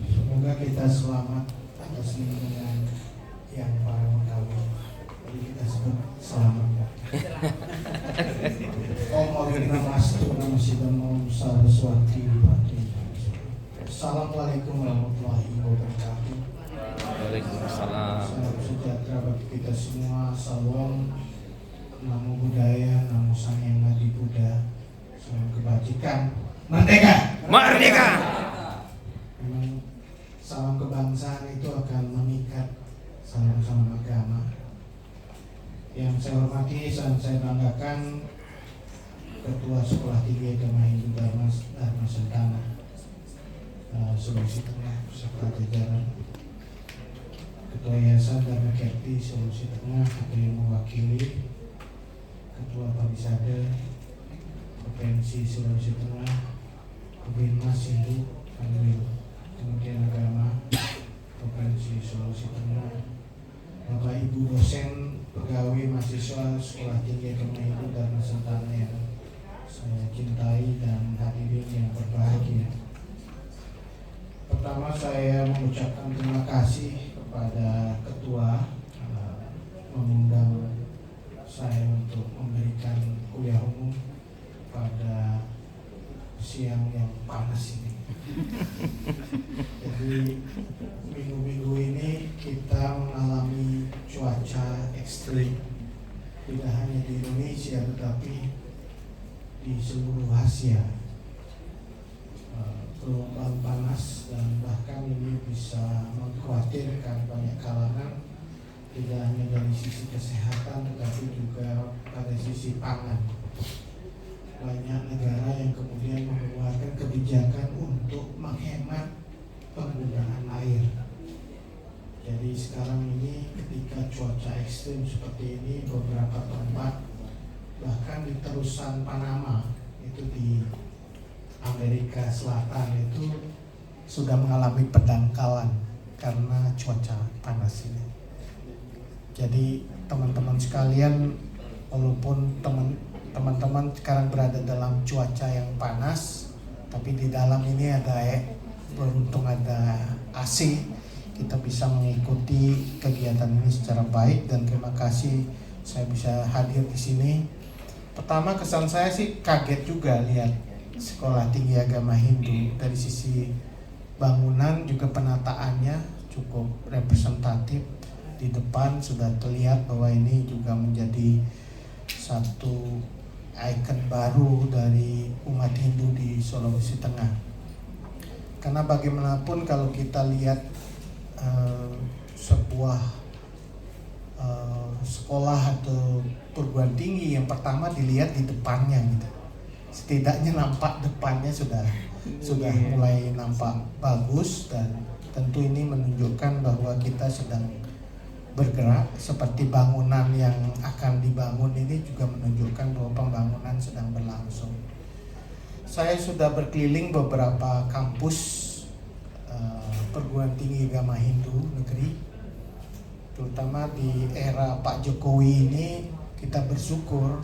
Semoga kita selamat atas lingkungan yang para mengkawin. Jadi kita sebut selamat. Om Wabillahi Namasyidam Saraswati. Assalamualaikum warahmatullahi wabarakatuh. Waalaikumsalam. Salam sejahtera bagi kita semua. Salam, namo buddhaya, namo sang yang Adi Buddha. Salam kebajikan. Merdeka. Merdeka. Memang salam kebangsaan itu akan mengikat salam-salam agama. Yang saya hormati dan saya banggakan Ketua Sekolah Tinggi Agama Hindu Dharma Sentana Sulawesi Tengah beserta jajaran, Ketua Yayasan Dharma Kerti Sulawesi Tengah atau yang mewakili, Ketua Pamisade Provinsi Sulawesi Tengah, Binmas Hindu Kanwil Kementerian Agama Provinsi Sulawesi Tengah, Bapak Ibu dosen, pegawai, mahasiswa Sekolah Tinggi Agama Hindu Dharma Sentana yang saya cintai dan hadirin yang berbahagia. Pertama saya mengucapkan terima kasih kepada Ketua mengundang saya untuk memberikan kuliah umum pada siang yang panas ini. Jadi minggu-minggu ini kita mengalami cuaca ekstrim, tidak hanya di Indonesia tetapi di seluruh Asia. Gelombang panas dan bahkan ini bisa mengkhawatirkan banyak kalangan, tidak hanya dari sisi kesehatan tetapi juga pada sisi pangan. Banyak negara yang kemudian mengeluarkan kebijakan untuk menghemat penggunaan air. Jadi sekarang ini ketika cuaca ekstrim seperti ini, beberapa tempat bahkan di terusan Panama itu di Amerika Selatan itu sudah mengalami pendangkalan karena cuaca panas ini. Jadi teman-teman sekalian, walaupun teman-teman sekarang berada dalam cuaca yang panas, tapi di dalam ini ada beruntung ada AC, kita bisa mengikuti kegiatan ini secara baik dan terima kasih saya bisa hadir di sini. Pertama kesan saya sih kaget juga lihat Sekolah Tinggi Agama Hindu dari sisi bangunan juga penataannya cukup representatif. Di depan sudah terlihat bahwa ini juga menjadi satu ikon baru dari umat Hindu di Sulawesi Tengah. Karena bagaimanapun kalau kita lihat sebuah sekolah atau perguruan tinggi, yang pertama dilihat di depannya gitu. Setidaknya nampak depannya sudah mulai nampak bagus dan tentu ini menunjukkan bahwa kita sedang bergerak. Seperti bangunan yang akan dibangun ini juga menunjukkan bahwa pembangunan sedang berlangsung. Saya sudah berkeliling beberapa kampus perguruan tinggi agama Hindu negeri, terutama di era Pak Jokowi ini. Kita bersyukur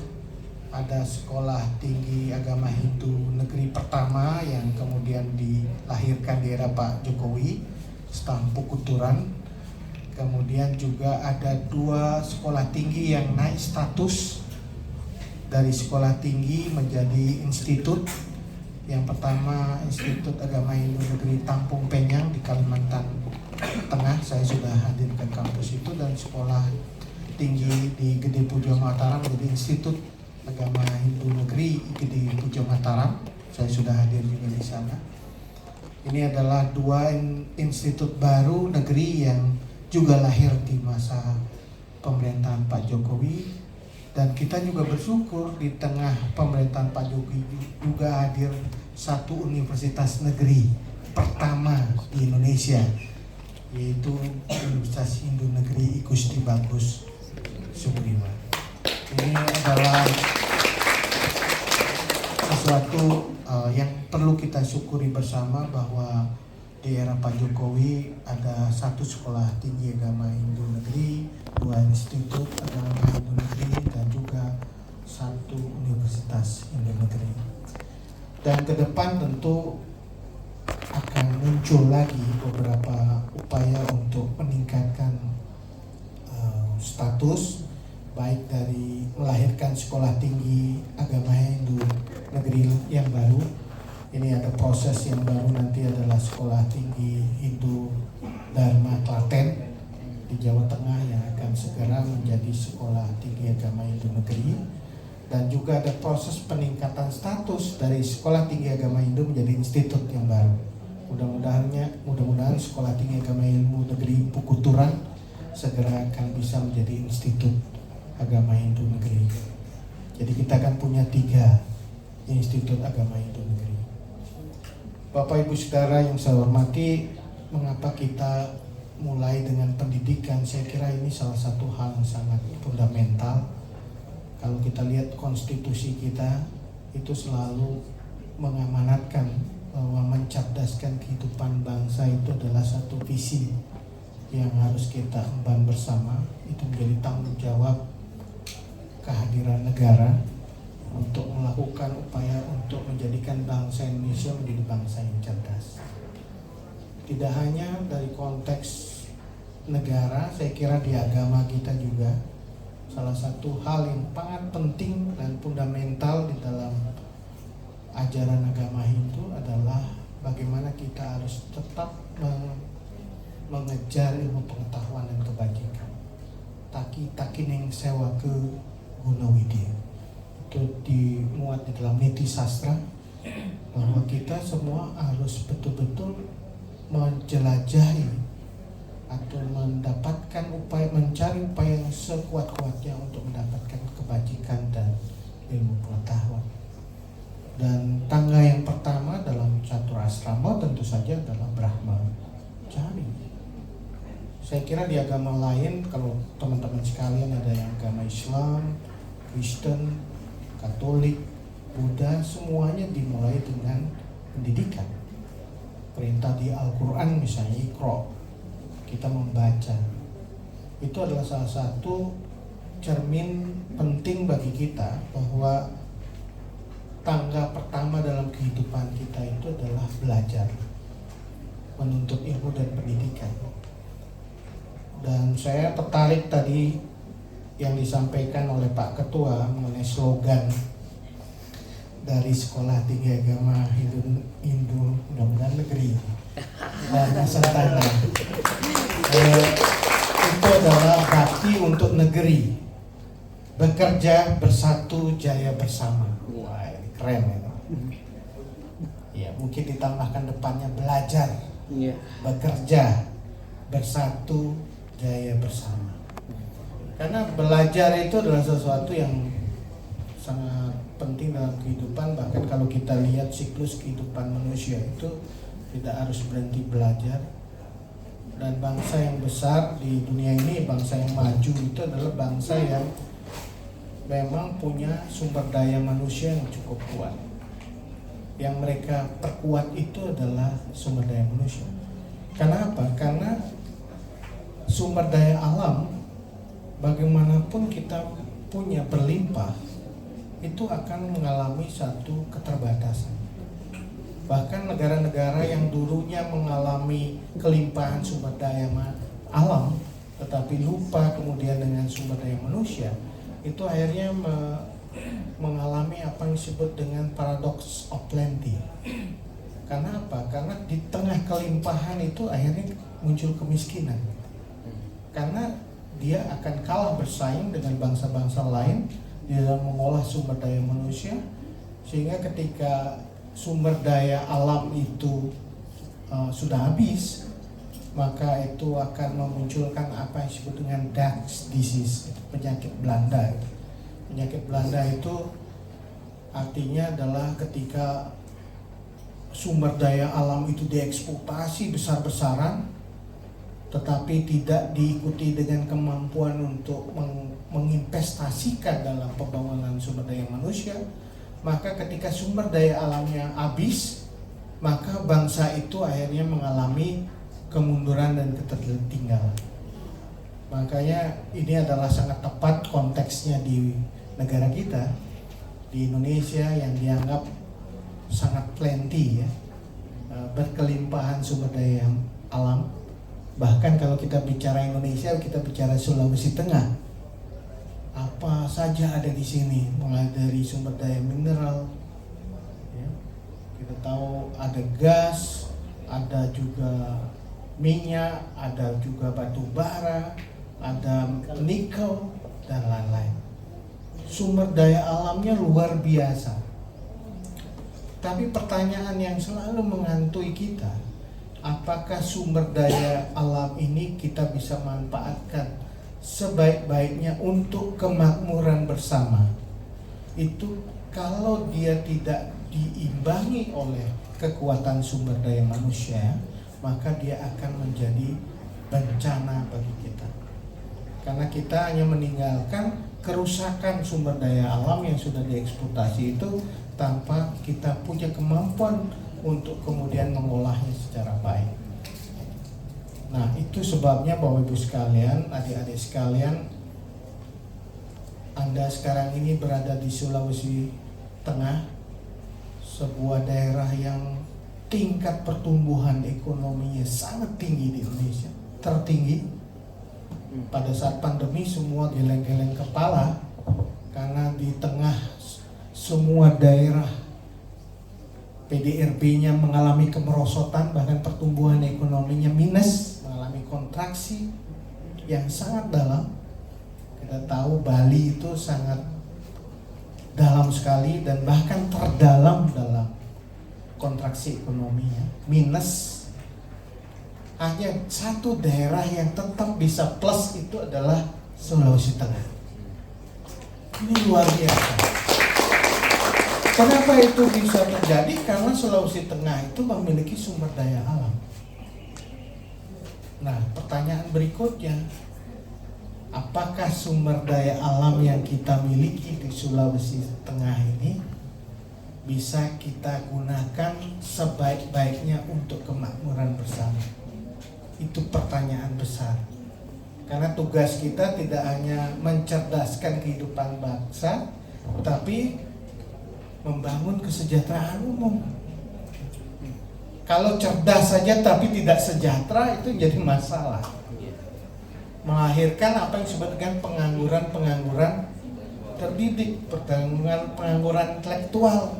ada Sekolah Tinggi Agama Hindu negeri pertama yang kemudian dilahirkan di era Pak Jokowi, Stampu Kuturan. Kemudian juga ada 2 sekolah tinggi yang naik status dari sekolah tinggi menjadi institut. Yang pertama Institut Agama Hindu Negeri Tampung Penyang di Kalimantan Tengah, saya sudah hadir ke kampus itu, dan sekolah tinggi di Gede Pujo Mataram menjadi Institut Agama Hindu Negeri Gede Pujo Mataram, saya sudah hadir juga di sana. Ini adalah 2 institut baru negeri yang juga lahir di masa pemerintahan Pak Jokowi, dan kita juga bersyukur di tengah pemerintahan Pak Jokowi juga hadir satu universitas negeri pertama di Indonesia, yaitu Universitas Hindu Negeri Igusti Bagus Suprima. Ini adalah sesuatu yang perlu kita syukuri bersama, bahwa di era Pak Jokowi ada 1 sekolah tinggi agama Hindu negeri, 2 institut agama Hindu negeri, dan juga 1 universitas Hindu negeri. Dan ke depan tentu muncul lagi beberapa upaya untuk meningkatkan status, baik dari melahirkan sekolah tinggi agama Hindu negeri yang baru. Ini ada proses yang baru, nanti adalah sekolah tinggi Hindu Dharma Klaten di Jawa Tengah yang akan segera menjadi sekolah tinggi agama Hindu negeri. Dan juga ada proses peningkatan status dari sekolah tinggi agama Hindu menjadi institut yang baru. Mudah-mudahan sekolah tinggi agama ilmu negeri Pukuturan segera akan bisa menjadi institut agama Hindu negeri. Jadi kita akan punya 3 institut agama Hindu negeri. Bapak Ibu Saudara yang saya hormati, mengapa kita mulai dengan pendidikan? Saya kira ini salah satu hal yang sangat fundamental. Kalau kita lihat konstitusi kita itu selalu mengamanatkan bahwa mencerdaskan kehidupan bangsa itu adalah satu visi yang harus kita emban bersama. Itu menjadi tanggung jawab kehadiran negara untuk melakukan upaya untuk menjadikan bangsa Indonesia menjadi bangsa yang cerdas. Tidak hanya dari konteks negara, saya kira di agama kita juga salah satu hal yang sangat penting dan fundamental di dalam ajaran agama Hindu adalah bagaimana kita harus tetap mengejar ilmu pengetahuan dan kebajikan. Taki ning sewa ke Gunawidya, itu dimuat di dalam niti sastra bahwa kita semua harus betul-betul menjelajahi atau mencari upaya yang sekuat-kuatnya untuk mendapatkan kebajikan dan ilmu pengetahuan. Dan tangga yang pertama dalam catur asrama tentu saja adalah Brahmacari. Saya kira di agama lain, kalau teman-teman sekalian ada yang agama Islam, Kristen, Katolik, Buddha, semuanya dimulai dengan pendidikan. Perintah di Al-Quran misalnya Iqra, kita membaca. Itu adalah salah satu cermin penting bagi kita bahwa tangga pertama dalam kehidupan kita itu adalah belajar, menuntut ilmu dan pendidikan. Dan saya tertarik tadi yang disampaikan oleh Pak Ketua mengenai slogan dari Sekolah Tinggi Agama Hindu mudah-mudahan negeri dan Nusantara. Itu adalah bakti untuk negeri, bekerja bersatu jaya bersama. Wah, ini keren ya. Ya, mungkin ditambahkan depannya belajar, bekerja bersatu jaya bersama. Karena belajar itu adalah sesuatu yang sangat penting dalam kehidupan. Bahkan kalau kita lihat siklus kehidupan manusia itu tidak harus berhenti belajar. Dan bangsa yang besar di dunia ini, bangsa yang maju itu adalah bangsa yang memang punya sumber daya manusia yang cukup kuat. Yang mereka perkuat itu adalah sumber daya manusia. Karena apa? Karena sumber daya alam bagaimanapun kita punya berlimpah, itu akan mengalami satu keterbatasan. Bahkan negara-negara yang dulunya mengalami kelimpahan sumber daya alam, tetapi lupa kemudian dengan sumber daya manusia, itu akhirnya mengalami apa yang disebut dengan paradox of plenty. Karena apa? Karena di tengah kelimpahan itu akhirnya muncul kemiskinan. Karena dia akan kalah bersaing dengan bangsa-bangsa lain di dalam mengolah sumber daya manusia, sehingga ketika sumber daya alam itu sudah habis, maka itu akan memunculkan apa yang disebut dengan dark disease, penyakit Belanda. Penyakit Belanda itu artinya adalah ketika sumber daya alam itu dieksploitasi besar-besaran, tetapi tidak diikuti dengan kemampuan untuk menginvestasikan dalam pembangunan sumber daya manusia, maka ketika sumber daya alamnya habis, maka bangsa itu akhirnya mengalami kemunduran dan ketertinggalan. Makanya ini adalah sangat tepat konteksnya di negara kita, di Indonesia yang dianggap sangat plenty ya, berkelimpahan sumber daya alam. Bahkan kalau kita bicara Indonesia, kita bicara Sulawesi Tengah, apa saja ada di sini, mulai dari sumber daya mineral, ya. Kita tahu ada gas, ada juga minyak, ada juga batu bara, ada nikel dan lain-lain. Sumber daya alamnya luar biasa. Tapi pertanyaan yang selalu menghantui kita, apakah sumber daya alam ini kita bisa manfaatkan sebaik-baiknya untuk kemakmuran bersama? Itu kalau dia tidak diimbangi oleh kekuatan sumber daya manusia, maka dia akan menjadi bencana bagi kita. Karena kita hanya meninggalkan kerusakan sumber daya alam yang sudah dieksploitasi itu tanpa kita punya kemampuan untuk kemudian mengolahnya secara baik. Nah, itu sebabnya Bapak Ibu sekalian, adik-adik sekalian, Anda sekarang ini berada di Sulawesi Tengah, sebuah daerah yang tingkat pertumbuhan ekonominya sangat tinggi di Indonesia, tertinggi. Pada saat pandemi semua geleng-geleng kepala karena di tengah semua daerah PDRB-nya mengalami kemerosotan, bahkan pertumbuhan ekonominya minus, mengalami kontraksi yang sangat dalam. Kita tahu Bali itu sangat dalam sekali dan bahkan terdalam dalam kontraksi ekonominya, minus. Hanya satu daerah yang tetap bisa plus itu adalah Sulawesi Tengah. Ini luar biasa. Kenapa itu bisa terjadi? Karena Sulawesi Tengah itu memiliki sumber daya alam. Nah, pertanyaan berikutnya, apakah sumber daya alam yang kita miliki di Sulawesi Tengah ini bisa kita gunakan sebaik-baiknya untuk kemakmuran bersama? Itu pertanyaan besar. Karena tugas kita tidak hanya mencerdaskan kehidupan bangsa, tapi membangun kesejahteraan umum. Kalau cerdas saja tapi tidak sejahtera, itu jadi masalah. Melahirkan apa yang disebut dengan pengangguran terdidik, pengangguran intelektual.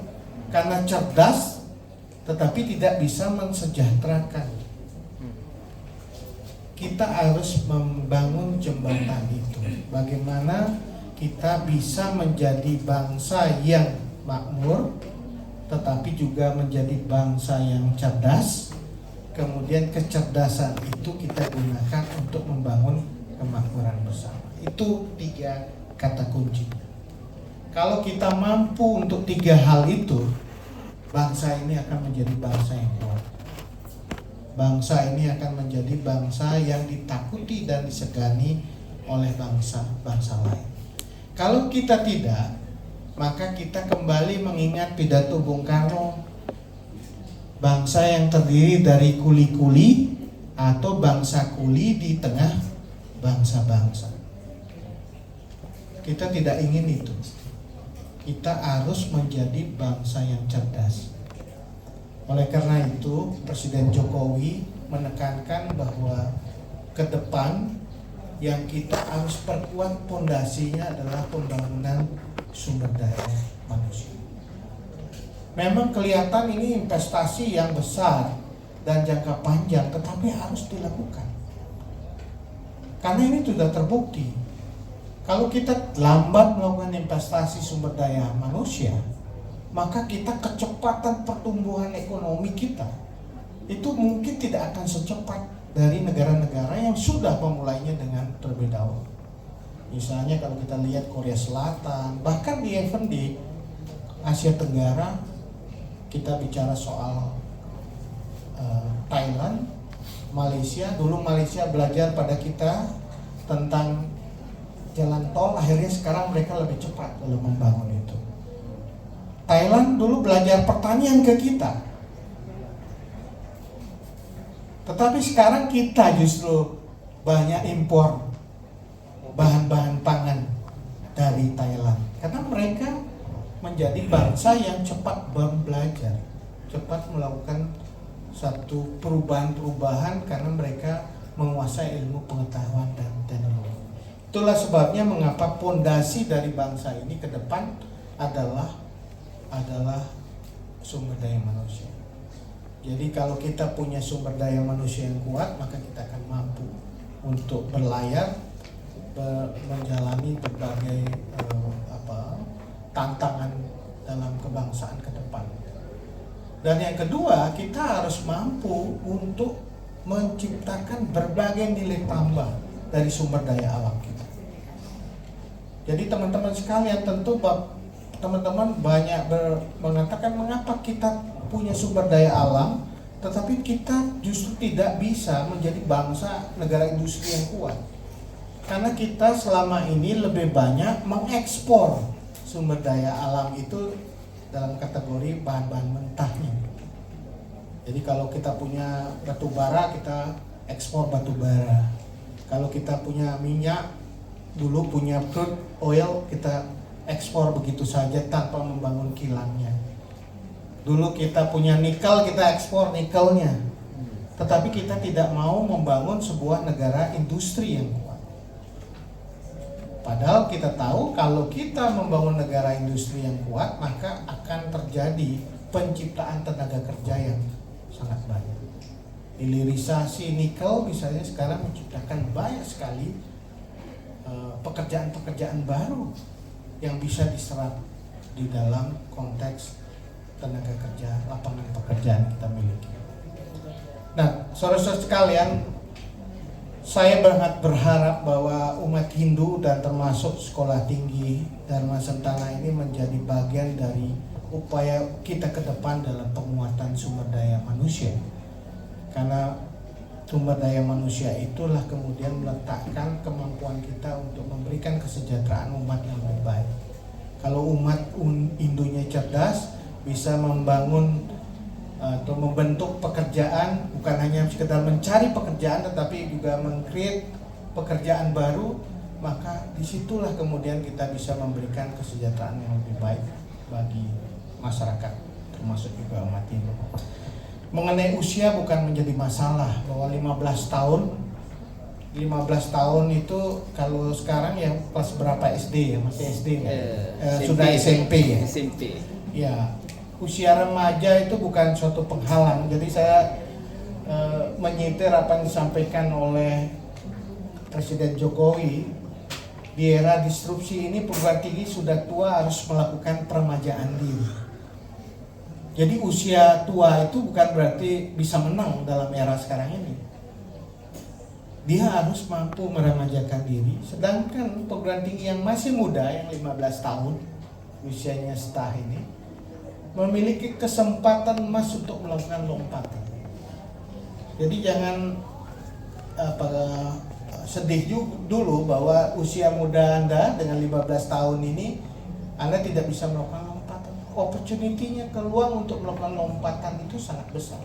Karena cerdas tetapi tidak bisa mensejahterakan. Kita harus membangun jembatan itu. Bagaimana kita bisa menjadi bangsa yang makmur, tetapi juga menjadi bangsa yang cerdas. Kemudian kecerdasan itu kita gunakan untuk membangun kemakmuran bersama. Itu 3 kata kunci. Kalau kita mampu untuk 3 hal itu, bangsa ini akan menjadi bangsa yang kuat. Bangsa ini akan menjadi bangsa yang ditakuti dan disegani oleh bangsa-bangsa lain. Kalau kita tidak, maka kita kembali mengingat pidato Bung Karno, bangsa yang terdiri dari kuli-kuli atau bangsa kuli di tengah bangsa-bangsa. Kita tidak ingin itu. Kita harus menjadi bangsa yang cerdas. Oleh karena itu, Presiden Jokowi menekankan bahwa ke depan yang kita harus perkuat pondasinya adalah pembangunan sumber daya manusia. Memang kelihatan ini investasi yang besar dan jangka panjang, tetapi harus dilakukan. Karena ini sudah terbukti. Kalau kita lambat melakukan investasi sumber daya manusia, maka kita kecepatan pertumbuhan ekonomi kita itu mungkin tidak akan secepat dari negara-negara yang sudah memulainya dengan terlebih dahulu. Misalnya kalau kita lihat Korea Selatan, bahkan di event di Asia Tenggara, kita bicara soal Thailand, Malaysia. Dulu Malaysia belajar pada kita tentang jalan tol, akhirnya sekarang mereka lebih cepat dalam membangun itu. Thailand dulu belajar pertanian ke kita, tetapi sekarang kita justru banyak impor bahan-bahan pangan dari Thailand, karena mereka menjadi bangsa yang cepat belajar, cepat melakukan satu perubahan-perubahan karena mereka menguasai ilmu pengetahuan dan teknologi. Itulah sebabnya mengapa pondasi dari bangsa ini ke depan adalah sumber daya manusia. Jadi kalau kita punya sumber daya manusia yang kuat, maka kita akan mampu untuk berlayar, menjalani berbagai tantangan dalam kebangsaan ke depan. Dan yang kedua, kita harus mampu untuk menciptakan berbagai nilai tambah dari sumber daya alam kita. Jadi teman-teman sekalian, tentu teman-teman banyak mengatakan mengapa kita punya sumber daya alam, tetapi kita justru tidak bisa menjadi bangsa negara industri yang kuat. Karena kita selama ini lebih banyak mengekspor sumber daya alam itu dalam kategori bahan-bahan mentahnya. Jadi kalau kita punya batu bara, kita ekspor batu bara. Kalau kita punya minyak, dulu punya crude oil, kita ekspor begitu saja tanpa membangun kilangnya. Dulu kita punya nikel, kita ekspor nikelnya. Tetapi kita tidak mau membangun sebuah negara industri yang kuat. Padahal kita tahu kalau kita membangun negara industri yang kuat, maka akan terjadi penciptaan tenaga kerja yang sangat banyak. Hilirisasi nikel misalnya sekarang menciptakan banyak sekali pekerjaan-pekerjaan baru yang bisa diserap di dalam konteks tenaga kerja, lapangan pekerjaan kita miliki. Nah, saudara-saudara sekalian, saya sangat berharap bahwa umat Hindu dan termasuk sekolah tinggi Dharma Sentana ini menjadi bagian dari upaya kita ke depan dalam penguatan sumber daya manusia. Karena sumber daya manusia itulah kemudian meletakkan kemampuan kita untuk memberikan kesejahteraan umat yang lebih baik. Kalau umat Hindunya cerdas, bisa membangun atau membentuk pekerjaan, bukan hanya sekedar mencari pekerjaan tetapi juga meng-create pekerjaan baru, maka disitulah kemudian kita bisa memberikan kesejahteraan yang lebih baik bagi masyarakat, termasuk juga umat Hindu. Mengenai usia bukan menjadi masalah, bahwa 15 tahun itu kalau sekarang ya kelas berapa SD ya, masih SD kan? Sudah SMP ya? SMP. Ya, usia remaja itu bukan suatu penghalang. Jadi saya menyitir apa yang disampaikan oleh Presiden Jokowi. Di era disrupsi ini perguruan tinggi sudah tua harus melakukan peremajaan diri. Jadi usia tua itu bukan berarti bisa menang dalam era sekarang ini. Dia harus mampu meremajakan diri. Sedangkan perguruan tinggi yang masih muda, yang 15 tahun usianya setah ini, memiliki kesempatan emas untuk melakukan lompatan. Jadi jangan sedih dulu bahwa usia muda Anda dengan 15 tahun ini Anda tidak bisa melakukan lompatan. Opportunity-nya, peluang untuk melakukan lompatan itu sangat besar.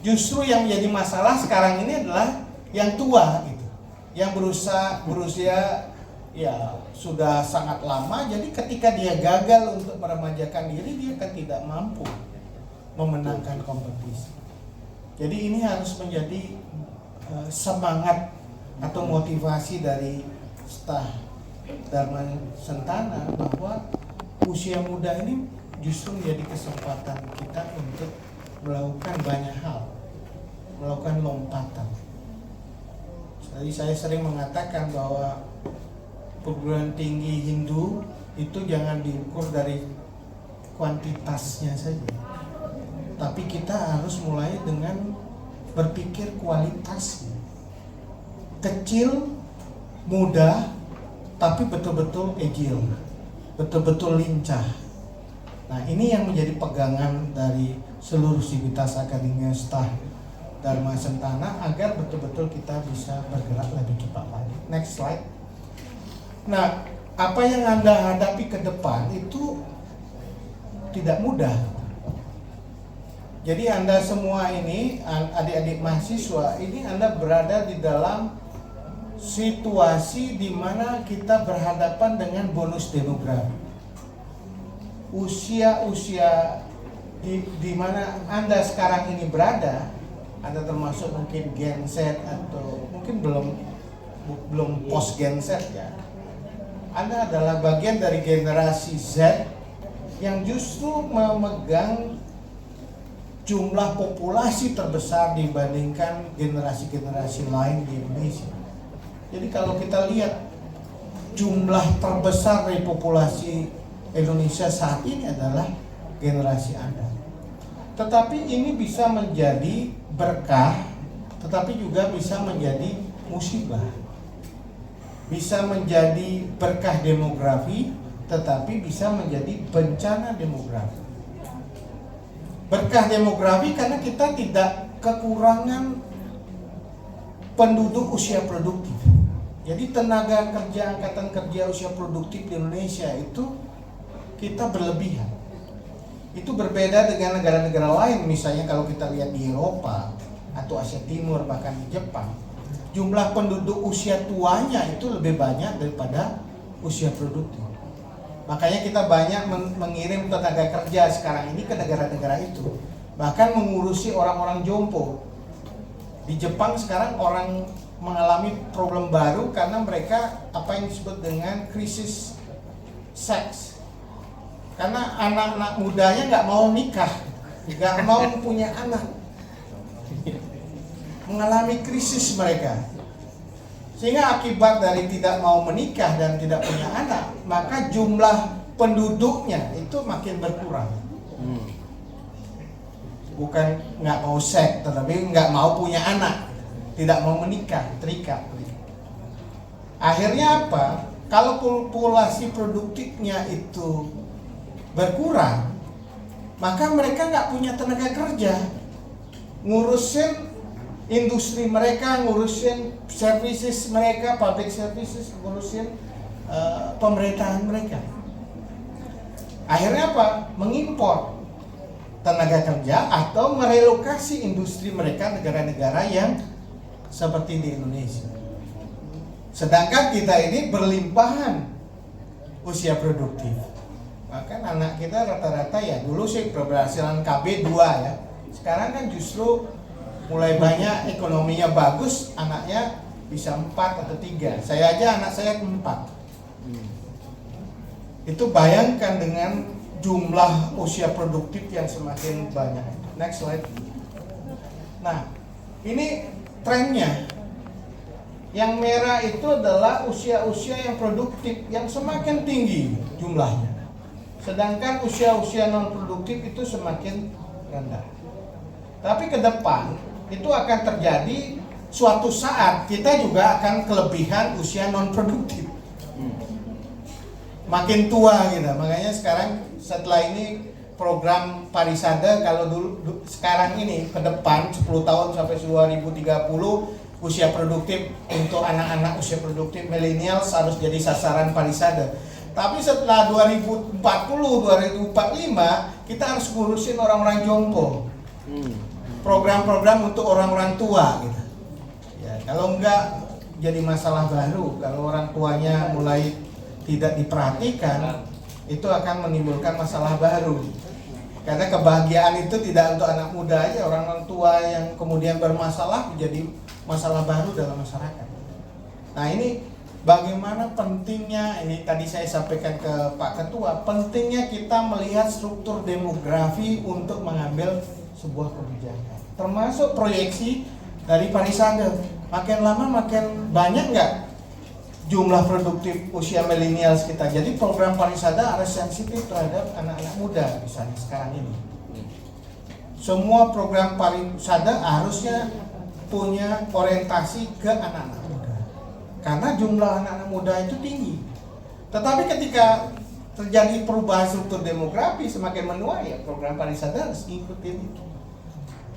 Justru yang menjadi masalah sekarang ini adalah yang tua gitu, yang berusia ya sudah sangat lama. Jadi ketika dia gagal untuk meremajakan diri, dia akan tidak mampu memenangkan kompetisi. Jadi ini harus menjadi semangat atau motivasi dari staf Dharma Sentana, bahwa usia muda ini justru menjadi kesempatan kita untuk melakukan banyak hal, melakukan lompatan. Jadi saya sering mengatakan bahwa perguruan tinggi Hindu itu jangan diukur dari kuantitasnya saja, tapi kita harus mulai dengan berpikir kualitas. Kecil, mudah, tapi betul-betul agile, betul-betul lincah. Nah, ini yang menjadi pegangan dari seluruh sivitas akademia staf Dharma Sentana agar betul-betul kita bisa bergerak lebih cepat lagi. Next slide. Nah, apa yang Anda hadapi ke depan itu tidak mudah. Jadi Anda semua ini, adik-adik mahasiswa ini, Anda berada di dalam situasi di mana kita berhadapan dengan bonus demografi. Usia-usia di mana Anda sekarang ini berada, Anda termasuk mungkin Gen Z atau mungkin belum post Gen Z ya. Anda adalah bagian dari generasi Z yang justru memegang jumlah populasi terbesar dibandingkan generasi-generasi lain di Indonesia. Jadi kalau kita lihat jumlah terbesar dari populasi Indonesia saat ini adalah generasi Anda. Tetapi ini bisa menjadi berkah, tetapi juga bisa menjadi musibah. Bisa menjadi berkah demografi, tetapi bisa menjadi bencana demografi. Berkah demografi karena kita tidak kekurangan penduduk usia produktif. Jadi tenaga kerja, angkatan kerja usia produktif di Indonesia itu kita berlebihan. Itu berbeda dengan negara-negara lain, misalnya kalau kita lihat di Eropa atau Asia Timur, bahkan di Jepang, jumlah penduduk usia tuanya itu lebih banyak daripada usia produktif. Makanya kita banyak mengirim tenaga kerja sekarang ini ke negara-negara itu, bahkan mengurusi orang-orang jompo. Di Jepang sekarang orang mengalami problem baru karena mereka apa yang disebut dengan krisis seks. Karena anak-anak mudanya nggak mau nikah, nggak mau punya anak, mengalami krisis mereka. Sehingga akibat dari tidak mau menikah dan tidak punya anak, maka jumlah penduduknya itu makin berkurang. Bukan nggak mau seks, tetapi nggak mau punya anak, tidak mau menikah, terikat. Akhirnya apa? Kalau populasi produktifnya itu berkurang, maka mereka nggak punya tenaga kerja ngurusin industri mereka, ngurusin services mereka, public services, ngurusin pemerintahan mereka. Akhirnya apa? Mengimpor tenaga kerja atau merelokasi industri mereka negara-negara yang seperti di Indonesia. Sedangkan kita ini berlimpahan usia produktif. Bahkan anak kita rata-rata ya dulu sih keberhasilan KB 2 ya. Sekarang kan justru mulai banyak ekonominya bagus, anaknya bisa 4 atau 3. Saya aja anak saya 4. Itu bayangkan dengan jumlah usia produktif yang semakin banyak. Next slide. Nah, ini trennya. Yang merah itu adalah usia-usia yang produktif yang semakin tinggi jumlahnya. Sedangkan usia-usia non produktif itu semakin rendah. Tapi ke depan itu akan terjadi suatu saat kita juga akan kelebihan usia non produktif. Makin tua gitu. Makanya sekarang setelah ini program Parisada kalau dulu sekarang ini ke depan 10 tahun sampai 2030 usia produktif untuk anak-anak usia produktif milenial harus jadi sasaran Parisada. Tapi setelah 2040, 2045 kita harus ngurusin orang-orang jompo. Program-program untuk orang-orang tua gitu. Ya, kalau enggak jadi masalah baru. Kalau orang tuanya mulai tidak diperhatikan, itu akan menimbulkan masalah baru. Karena kebahagiaan itu tidak untuk anak muda aja, orang tua yang kemudian bermasalah menjadi masalah baru dalam masyarakat. Nah, ini bagaimana pentingnya, ini tadi saya sampaikan ke Pak Ketua, pentingnya kita melihat struktur demografi untuk mengambil sebuah kebijakan. Termasuk proyeksi dari Parisada. Makin lama makin banyak nggak jumlah produktif usia milenial kita. Jadi program Parisada harus sensitif terhadap anak-anak muda misalnya sekarang ini. Semua program Parisada harusnya punya orientasi ke anak-anak muda. Karena jumlah anak-anak muda itu tinggi. Tetapi ketika terjadi perubahan struktur demografi semakin menua, ya program Parisada harus ngikutin itu.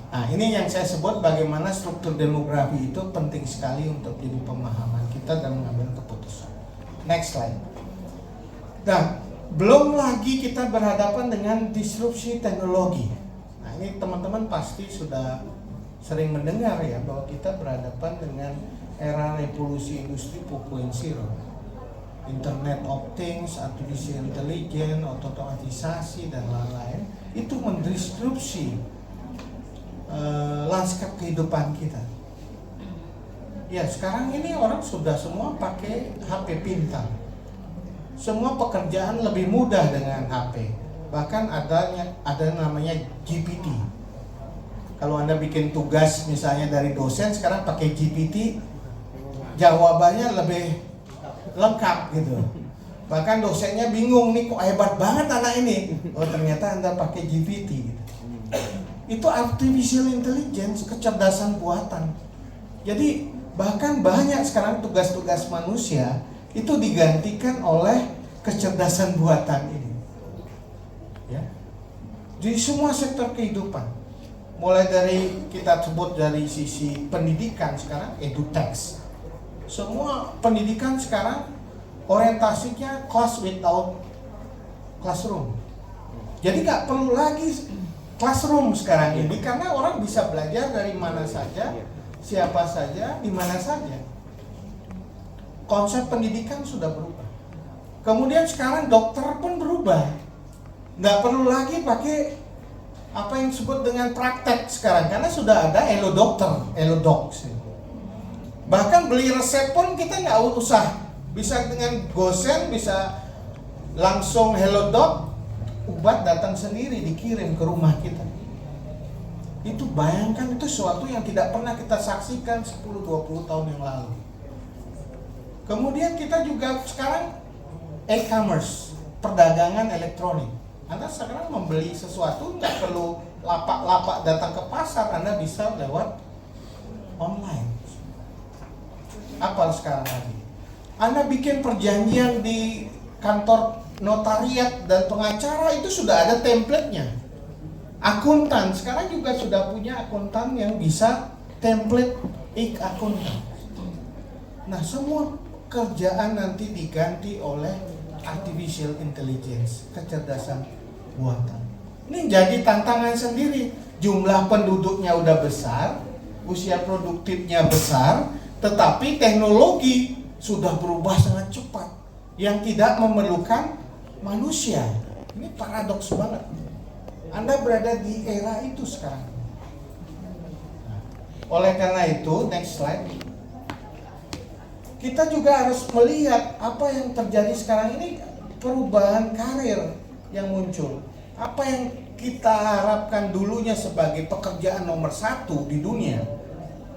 Nah, ini yang saya sebut bagaimana struktur demografi itu penting sekali untuk jadi pemahaman kita dan mengambil keputusan. Next slide. Nah, belum lagi kita berhadapan dengan disrupsi teknologi. Nah, ini teman-teman pasti sudah sering mendengar ya bahwa kita berhadapan dengan era revolusi industri 4.0. Internet of Things, artificial intelligence, otomatisasi dan lain-lain, itu mendisrupsi lanskap kehidupan kita. Ya, sekarang ini orang sudah semua pakai HP pintar. Semua pekerjaan lebih mudah dengan HP. Bahkan ada namanya GPT. Kalau Anda bikin tugas misalnya dari dosen, sekarang pakai GPT, jawabannya lebih lengkap gitu. Bahkan dosennya bingung nih, kok hebat banget anak ini. Oh, ternyata Anda pakai GPT gitu. Itu artificial intelligence, kecerdasan buatan. Jadi bahkan banyak sekarang tugas-tugas manusia itu digantikan oleh kecerdasan buatan ini. Ya. Di semua sektor kehidupan. Mulai dari kita sebut dari sisi pendidikan sekarang edutech. Semua pendidikan sekarang orientasinya class without classroom. Jadi nggak perlu lagi classroom sekarang ini karena orang bisa belajar dari mana saja, siapa saja, di mana saja. Konsep pendidikan sudah berubah. Kemudian sekarang dokter pun berubah. Nggak perlu lagi pakai apa yang disebut dengan praktek sekarang karena sudah ada Elodocs. Bahkan beli resep pun kita nggak usah, bisa dengan gosen, bisa langsung Hello Doc, obat datang sendiri dikirim ke rumah kita. Itu bayangkan, itu sesuatu yang tidak pernah kita saksikan 10-20 tahun yang lalu. Kemudian kita juga sekarang e-commerce, perdagangan elektronik. Anda sekarang membeli sesuatu nggak perlu lapak-lapak datang ke pasar, Anda bisa lewat online. Apa sekarang lagi? Anda bikin perjanjian di kantor notariat dan pengacara itu sudah ada template-nya. Akuntan sekarang juga sudah punya akuntan yang bisa template akuntan. Nah, semua kerjaan nanti diganti oleh artificial intelligence, kecerdasan buatan. Ini jadi tantangan sendiri. Jumlah penduduknya udah besar, usia produktifnya besar, tetapi teknologi sudah berubah sangat cepat yang tidak memerlukan manusia. Ini paradoks banget. Anda berada di era itu sekarang. Oleh karena itu, next slide. Kita juga harus melihat apa yang terjadi sekarang ini, perubahan karir yang muncul. Apa yang kita harapkan dulunya sebagai pekerjaan nomor 1 di dunia,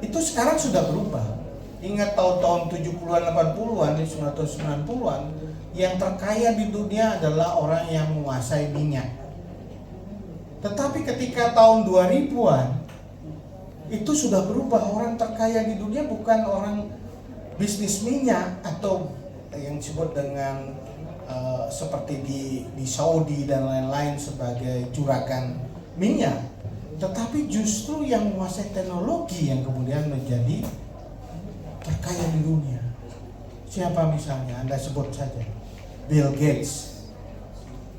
itu sekarang sudah berubah. Ingat tahun-tahun 70-an, 80-an, 1990-an, yang terkaya di dunia adalah orang yang menguasai minyak. Tetapi ketika tahun 2000-an, itu sudah berubah. Orang terkaya di dunia bukan orang bisnis minyak atau yang disebut dengan seperti di Saudi dan lain-lain sebagai juragan minyak, tetapi justru yang menguasai teknologi yang kemudian menjadi terkaya di dunia. Siapa misalnya? Anda sebut saja Bill Gates,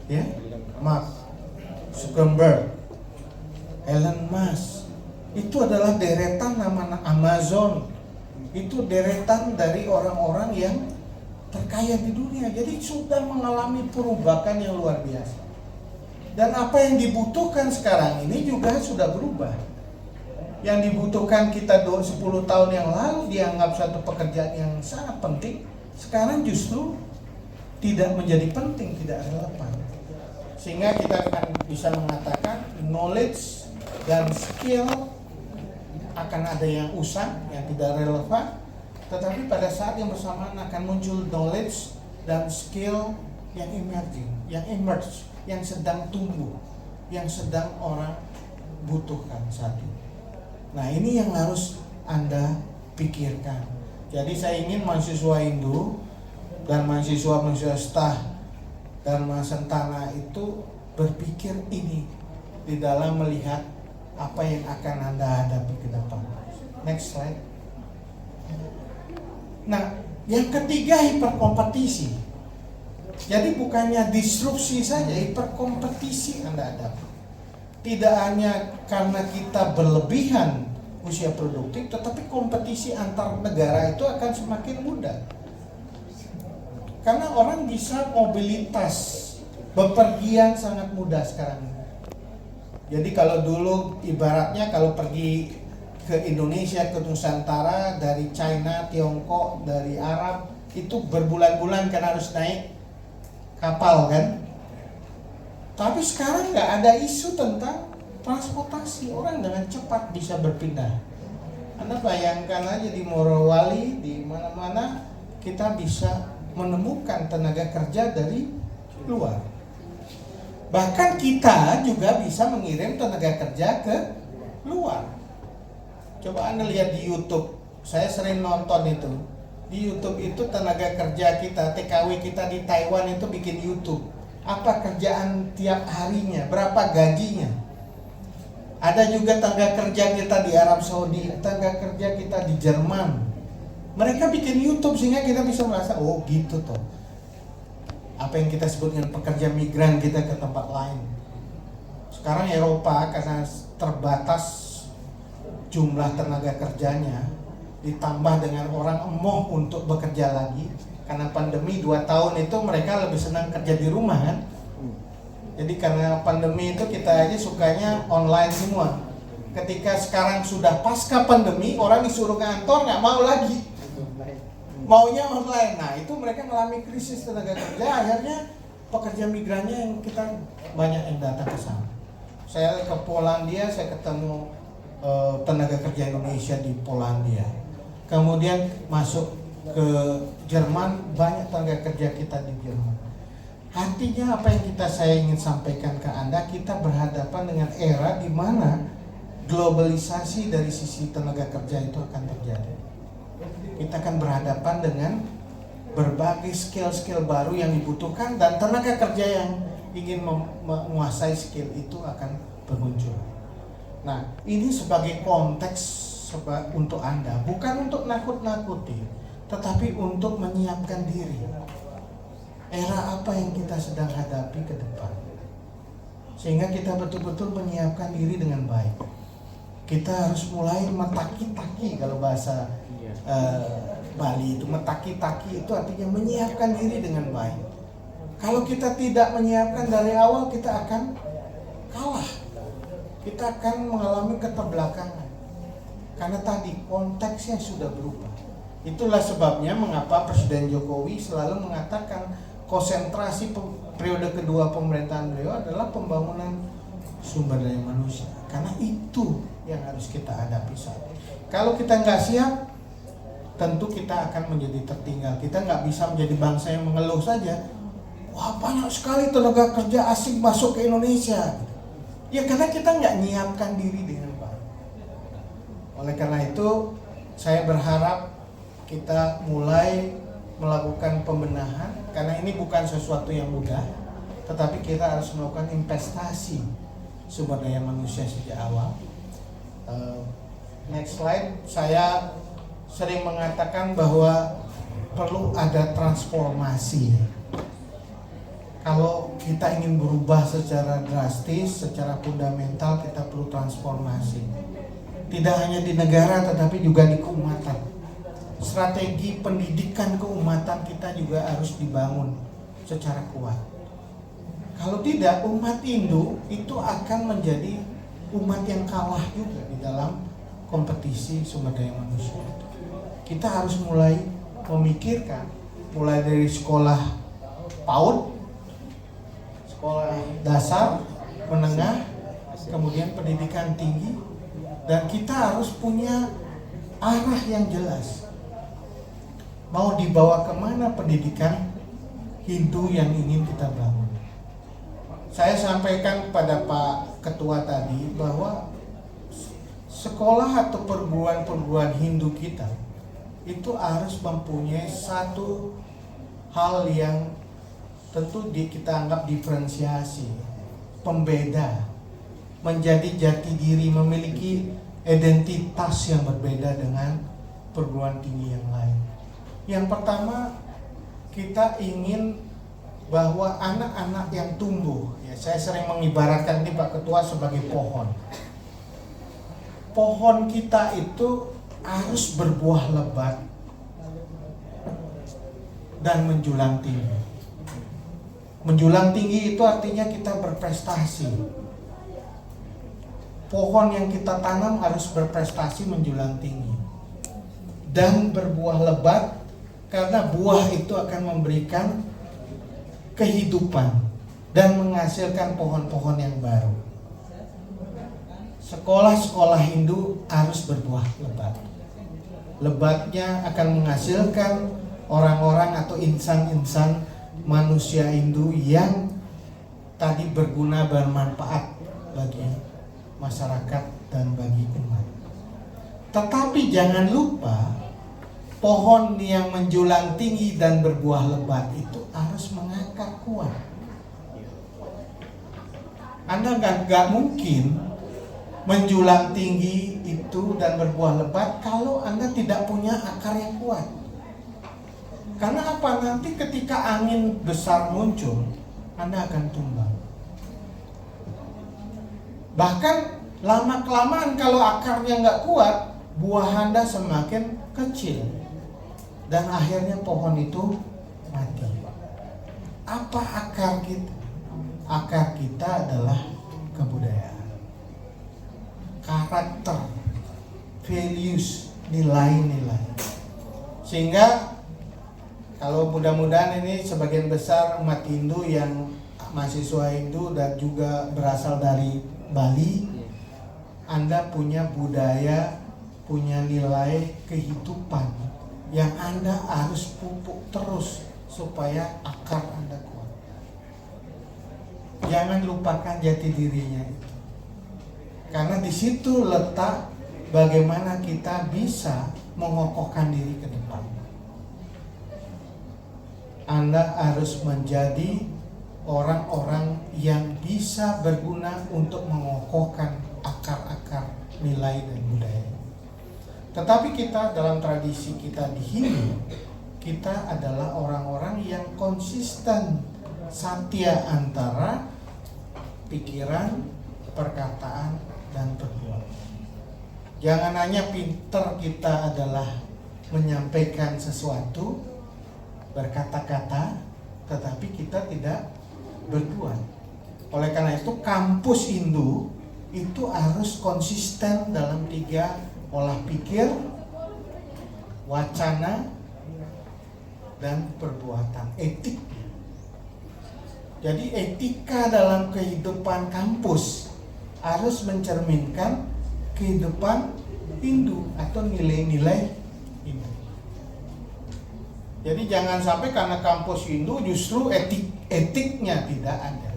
ya, Mark Zuckerberg, Elon Musk. Itu adalah deretan nama Amazon. Itu deretan dari orang-orang yang terkaya di dunia. Jadi sudah mengalami perubahan yang luar biasa. Dan apa yang dibutuhkan sekarang ini juga sudah berubah. Yang dibutuhkan kita 10 tahun yang lalu dianggap satu pekerjaan yang sangat penting, sekarang justru tidak menjadi penting, tidak relevan. Sehingga kita akan bisa mengatakan knowledge dan skill akan ada yang usang, yang tidak relevan. Tetapi pada saat yang bersamaan akan muncul knowledge dan skill yang emerging, yang emerge, yang sedang tumbuh, yang sedang orang butuhkan saat ini. Nah, ini yang harus Anda pikirkan. Jadi saya ingin mahasiswa Indo dan mahasiswa STAH dan Masentana itu berpikir ini di dalam melihat apa yang akan Anda hadapi ke depan. Next slide. Nah, yang ketiga hiperkompetisi. Jadi bukannya disrupsi saja, hiperkompetisi Anda hadapi. Tidak hanya karena kita berlebihan usia produktif, tetapi kompetisi antar negara itu akan semakin mudah. Karena orang bisa mobilitas, bepergian sangat mudah sekarang. Jadi kalau dulu ibaratnya kalau pergi ke Indonesia, ke Nusantara, dari China, Tiongkok, dari Arab, itu berbulan-bulan kan harus naik kapal kan. Tapi sekarang nggak ada isu tentang transportasi, orang dengan cepat bisa berpindah. Anda bayangkan aja di Morowali, di mana-mana kita bisa menemukan tenaga kerja dari luar. Bahkan kita juga bisa mengirim tenaga kerja ke luar. Coba Anda lihat di YouTube, saya sering nonton itu. Di YouTube itu tenaga kerja kita, TKW kita di Taiwan itu bikin YouTube. Apa kerjaan tiap harinya, berapa gajinya. Ada juga tenaga kerja kita di Arab Saudi, tenaga kerja kita di Jerman. Mereka bikin YouTube sehingga kita bisa merasa, oh gitu toh. Apa yang kita sebut dengan pekerja migran kita ke tempat lain. Sekarang Eropa karena terbatas jumlah tenaga kerjanya, ditambah dengan orang emoh untuk bekerja lagi. Karena pandemi 2 tahun itu mereka lebih senang kerja di rumah kan. Jadi karena pandemi itu kita aja sukanya online semua. Ketika sekarang sudah pasca pandemi, orang disuruh kantor nggak mau lagi, maunya online. Nah itu mereka mengalami krisis tenaga kerja. Akhirnya pekerja migrannya yang kita banyak yang datang ke sana. Saya ke Polandia, saya ketemu tenaga kerja Indonesia di Polandia. Kemudian masuk ke Jerman, banyak tenaga kerja kita di Jerman. Artinya apa yang saya ingin sampaikan ke Anda, kita berhadapan dengan era di mana globalisasi dari sisi tenaga kerja itu akan terjadi. Kita akan berhadapan dengan berbagai skill-skill baru yang dibutuhkan, dan tenaga kerja yang ingin menguasai skill itu akan bermuncul. Nah, ini sebagai konteks untuk Anda, bukan untuk nakut-nakuti, tetapi untuk menyiapkan diri. Era apa yang kita sedang hadapi ke depan, sehingga kita betul-betul menyiapkan diri dengan baik. Kita harus mulai metaki-taki, kalau bahasa Bali itu metaki-taki itu artinya menyiapkan diri dengan baik. Kalau kita tidak menyiapkan dari awal, kita akan kalah, kita akan mengalami keterbelakangan, karena tadi konteksnya sudah berubah. Itulah sebabnya mengapa Presiden Jokowi selalu mengatakan konsentrasi periode kedua pemerintahan beliau adalah pembangunan sumber daya manusia, karena itu yang harus kita hadapi saat ini. Kalau kita nggak siap, tentu kita akan menjadi tertinggal. Kita nggak bisa menjadi bangsa yang mengeluh saja. Wah, banyak sekali tenaga kerja asing masuk ke Indonesia. Ya karena kita nggak menyiapkan diri dengan baik. Oleh karena itu, saya berharap kita mulai melakukan pembenahan, karena ini bukan sesuatu yang mudah, tetapi kita harus melakukan investasi sumber daya manusia sejak awal. Next slide. Saya sering mengatakan bahwa perlu ada transformasi. Kalau kita ingin berubah secara drastis, secara fundamental, kita perlu transformasi. Tidak hanya di negara, tetapi juga di keumatan. Strategi pendidikan keumatan kita juga harus dibangun secara kuat. Kalau tidak, umat Hindu itu akan menjadi umat yang kalah juga di dalam kompetisi sumber daya manusia. Kita harus mulai memikirkan, mulai dari sekolah PAUD, sekolah dasar, menengah, kemudian pendidikan tinggi, dan kita harus punya arah yang jelas. Mau dibawa kemana pendidikan Hindu yang ingin kita bangun? Saya sampaikan kepada Pak Ketua tadi bahwa sekolah atau perguruan-perguruan Hindu kita itu harus mempunyai satu hal yang tentu kita anggap diferensiasi, pembeda, menjadi jati diri, memiliki identitas yang berbeda dengan perguruan tinggi yang lain. Yang pertama, kita ingin bahwa anak-anak yang tumbuh, ya saya sering mengibaratkan ini Pak Ketua sebagai pohon. Pohon kita itu harus berbuah lebat. dan menjulang tinggi. Menjulang tinggi itu artinya kita berprestasi. Pohon yang kita tanam harus berprestasi menjulang tinggi dan berbuah lebat, karena buah itu akan memberikan kehidupan dan menghasilkan pohon-pohon yang baru. Sekolah-sekolah Hindu harus berbuah lebat. Lebatnya akan menghasilkan orang-orang atau insan-insan manusia Hindu yang tadi berguna, bermanfaat bagi masyarakat dan bagi umat. Tetapi jangan lupa, pohon yang menjulang tinggi dan berbuah lebat itu harus mengakar kuat. Anda nggak mungkin menjulang tinggi itu dan berbuah lebat kalau Anda tidak punya akar yang kuat. Karena apa? Nanti ketika angin besar muncul, Anda akan tumbang. Bahkan lama-kelamaan kalau akarnya nggak kuat, buah Anda semakin kecil dan akhirnya pohon itu mati. Apa akar kita? Akar kita adalah kebudayaan, karakter, values, nilai-nilai. Sehingga kalau mudah-mudahan ini sebagian besar umat Hindu yang mahasiswa Hindu dan juga berasal dari Bali, Anda punya budaya, punya nilai kehidupan yang Anda harus pupuk terus supaya akar Anda kuat. Jangan lupakan jati dirinya itu. Karena di situ letak bagaimana kita bisa mengokohkan diri ke depan. Anda harus menjadi orang-orang yang bisa berguna untuk mengokohkan akar-akar nilai dan budaya. Tetapi kita dalam tradisi kita di Hindu, kita adalah orang-orang yang konsisten, satya antara pikiran, perkataan, dan perbuatan. Jangan hanya pinter kita adalah menyampaikan sesuatu, berkata-kata, tetapi kita tidak berbuat. Oleh karena itu kampus Hindu itu harus konsisten dalam 3 olah pikir, wacana, dan perbuatan, etik. Jadi etika dalam kehidupan kampus harus mencerminkan kehidupan Hindu atau nilai-nilai Hindu. Jadi jangan sampai karena kampus Hindu justru etiknya tidak ada.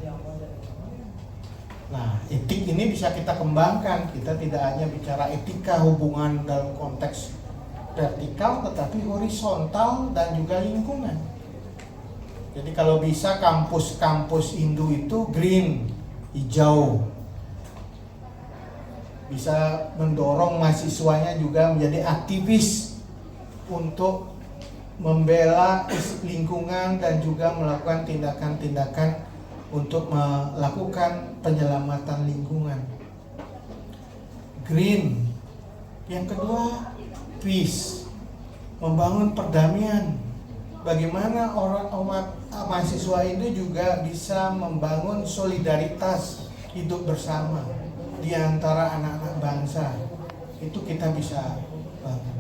Nah, etik ini bisa kita kembangkan. Kita tidak hanya bicara etika hubungan dalam konteks vertikal, tetapi horizontal dan juga lingkungan. Jadi kalau bisa kampus-kampus Hindu itu green, hijau. Bisa mendorong mahasiswanya juga menjadi aktivis untuk membela lingkungan dan juga melakukan tindakan-tindakan untuk melakukan penyelamatan lingkungan. Green. Yang kedua, peace. Membangun perdamaian. Bagaimana orang mahasiswa itu juga bisa membangun solidaritas hidup bersama di antara anak-anak bangsa. Itu kita bisa bangun.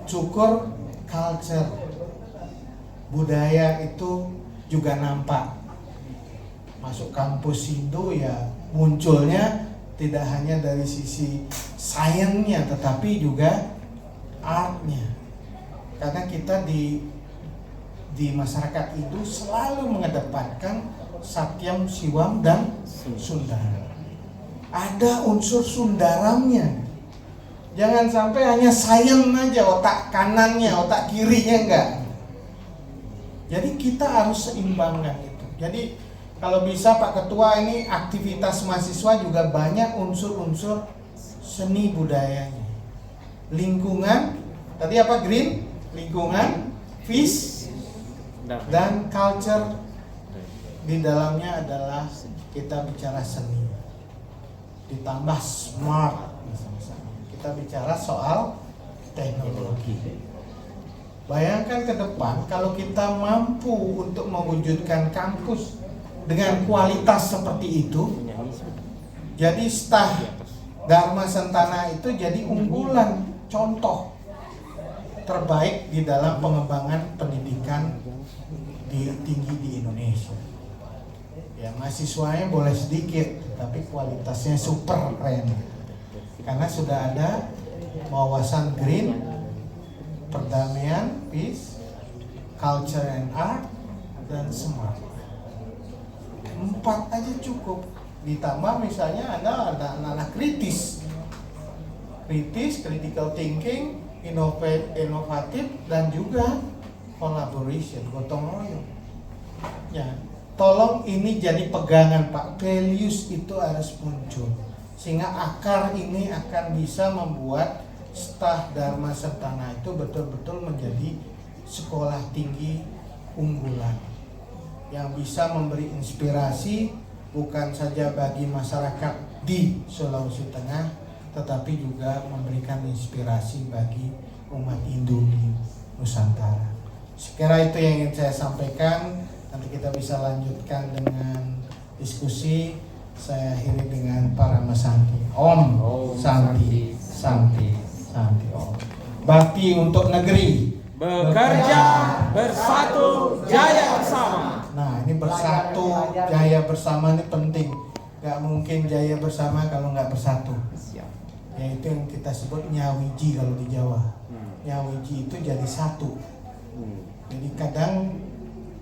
Syukur culture, budaya itu juga nampak. Masuk kampus Hindu ya munculnya tidak hanya dari sisi sainsnya tetapi juga artnya. Karena kita di masyarakat Hindu selalu mengedepankan Satyam, Siwam, dan Sundara. Ada unsur Sundaramnya. Jangan sampai hanya sains aja, otak kanannya, otak kirinya enggak. Jadi kita harus seimbangkan itu. Jadi kalau bisa Pak Ketua, ini aktivitas mahasiswa juga banyak unsur-unsur seni budayanya. Lingkungan, tadi apa green? Lingkungan, fish, dan culture. Di dalamnya adalah kita bicara seni. Ditambah smart, misalnya. Kita bicara soal teknologi. Bayangkan ke depan kalau kita mampu untuk mewujudkan kampus dengan kualitas seperti itu, jadi Stah Dharma Sentana itu jadi unggulan, contoh terbaik di dalam pengembangan pendidikan tinggi di Indonesia. Ya, mahasiswanya boleh sedikit, tapi kualitasnya super keren. Karena sudah ada wawasan green, perdamaian, peace, culture and art, dan smart. 4 aja cukup. Ditambah misalnya ada anak-anak kritis, critical thinking, inovatif, dan juga collaboration, gotong royong. Ya, tolong ini jadi pegangan Pak, values itu harus muncul sehingga akar ini akan bisa membuat Stah Dharma Sentana itu betul-betul menjadi sekolah tinggi unggulan yang bisa memberi inspirasi bukan saja bagi masyarakat di Sulawesi Tengah, tetapi juga memberikan inspirasi bagi umat Hindu di Nusantara. Sekira itu yang ingin saya sampaikan. Nanti kita bisa lanjutkan dengan diskusi. Saya akhiri dengan para Santi. Om Santi, Santi, Santi Om. Bakti untuk negeri. Bekerja bersatu jaya bersama. Nah, ini bersatu jaya bersama ini penting. Gak mungkin jaya bersama kalau nggak bersatu. Yaitu yang kita sebut nyawiji kalau di Jawa. Nyawiji itu jadi satu. Jadi kadang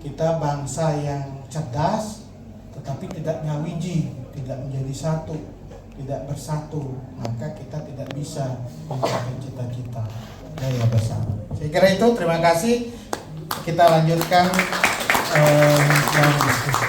kita bangsa yang cerdas tetapi tidak nyawiji, tidak menjadi satu, tidak bersatu, maka kita tidak bisa mencapai cita-cita jaya bersama. Saya kira itu, terima kasih. Kita lanjutkan yang diskusi.